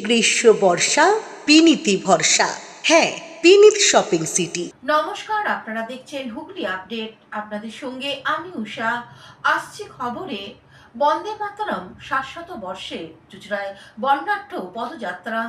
গ্রীষ্ম বর্ষা বিনীতি ভরসা। হ্যাঁ, বিনীত শপিং সিটি। নমস্কার, আপনারা দেখছেন হুগলি আপডেট। আপনাদের সঙ্গে আমি উষা। আসছি খবরে বন্দে মাতরম ৭০০ বর্ষে চুঁচুড়ায় বর্ণাঢ্য পদযাত্রা।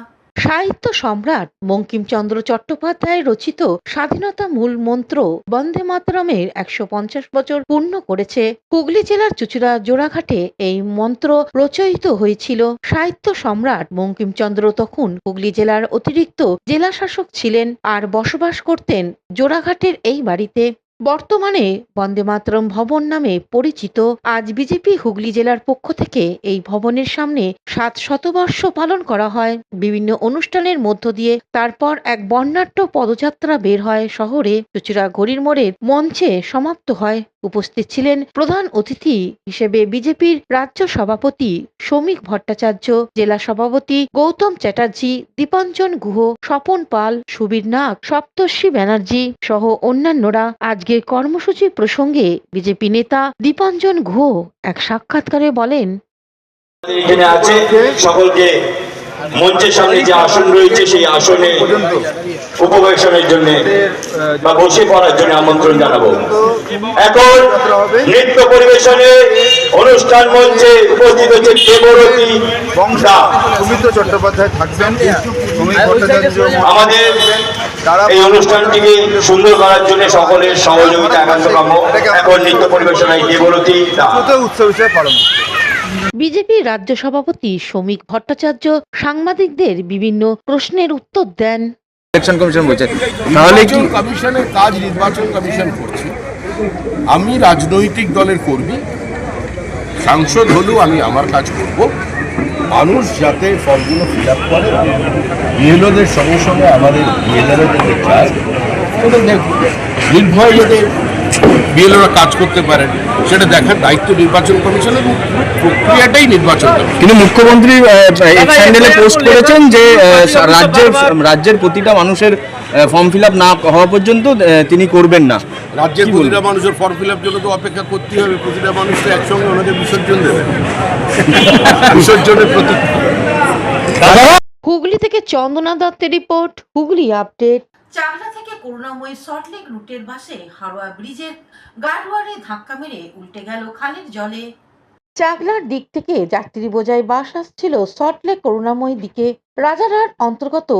সাহিত্য সম্রাট বঙ্কিমচন্দ্র চট্টোপাধ্যায় রচিত স্বাধীনতা মূল মন্ত্র বন্দে মাতরমের ১৫০ বছর পূর্ণ করেছে। হুগলি জেলার চুঁচুড়া জোড়াঘাটে এই মন্ত্র রচয়িত হয়েছিল। সাহিত্য সম্রাট বঙ্কিমচন্দ্র তখন হুগলি জেলার অতিরিক্ত জেলাশাসক ছিলেন আর বসবাস করতেন জোড়াঘাটের এই বাড়িতে। বর্তমানে বন্দে মাতরম ভবন নামে পরিচিত। আজ বিজেপি হুগলি জেলার পক্ষ থেকে এই ভবনের সামনে ৭ শতবর্ষ পালন করা হয়। বিভিন্ন অনুষ্ঠানের মধ্য দিয়ে তারপর এক বর্ণাঢ্য পদযাত্রা বের হয় শহরে। চুঁচুড়া ঘড়ির মোড়ের মঞ্চে সমাপ্ত হয়। উপস্থিত ছিলেন প্রধান অতিথি হিসেবে বিজেপির রাজ্য সভাপতি শ্রমিক ভট্টাচার্য, জেলা সভাপতি গৌতম চ্যাটার্জি, দীপাঞ্জন গুহ, স্বপন পাল, সুবীর নাগ, সপ্তর্ষি ব্যানার্জি সহ অন্যান্যরা। আজকের কর্মসূচি প্রসঙ্গে বিজেপি নেতা দীপাঞ্জন গুহ এক সাক্ষাৎকারে বলেন, এখানে আছে সকলকে মঞ্চের সামনে যে আসন রয়েছে সেই আসনে উপবেশনের জন্য বা বসে পড়ার জন্য আমন্ত্রণ জানাবো। এখন নৃত্য পরিবেশনে অনুষ্ঠান মঞ্চে উপস্থিত হচ্ছে দেবরতী বংশা চট্টোপাধ্যায় থাকবেন। আমাদের এই অনুষ্ঠানটিকে সুন্দর করার জন্য সকলের সহযোগিতা একান্ত কাম্য। এখন নৃত্য পরিবেশনায় দেবরতী উৎসব হিসেবে পালন। বিজেপি রাজ্য সভাপতি শ্রমিক ভট্টাচার্য সাংবাদিকদের বিভিন্ন প্রশ্নের উত্তর দেন। ইলেকশন কমিশন বলছে তাহলে কি কমিশনের কাজ নির্বাচন কমিশন করছে। আমি রাজনৈতিক দলের কর্মী, সাংসদ হলেও আমি আমার কাজ করব। মানুষ যাতে ফর্মগুলো ফিল আপ করে, বিএলওদের সঙ্গে সঙ্গে আমাদের বিএলওরা যাতে চায় নির্ভয় যাতে বিএলওরা কাজ করতে পারেন সেটা দেখার দায়িত্ব নির্বাচন কমিশনের। প্রক্রিয়াটাই নির্বাচন। কিন্তু মুখ্যমন্ত্রী চ্যানেলে পোস্ট করেছেন যে রাজ্যের প্রতিটা মানুষের ফর্ম ফিল আপ না হওয়া পর্যন্ত তিনি করবেন না। রাজ্যের প্রতিটা মানুষের ফর্ম ফিল আপ জন্য তো অপেক্ষা করতে হবে। প্রতিটা মানুষ তো একসঙ্গে ওনাকে বিসর্জন দেবে। বিসর্জনের প্রতি হুগলি থেকে চন্দনা দত্তের রিপোর্ট, হুগলি আপডেট। চাকলা থেকে করুণাময়ী সল্টলেক রুটের বাসে হাওড়া ব্রিজের গার্ডওয়ালে ধাক্কা মেরে উল্টে গেল খালের জলে। চাকলার দিক থেকে যাত্রী বোঝাই বাস আসছিল সল্টলেক করুণাময়ী দিকে। রাজারহাট অন্তর্গত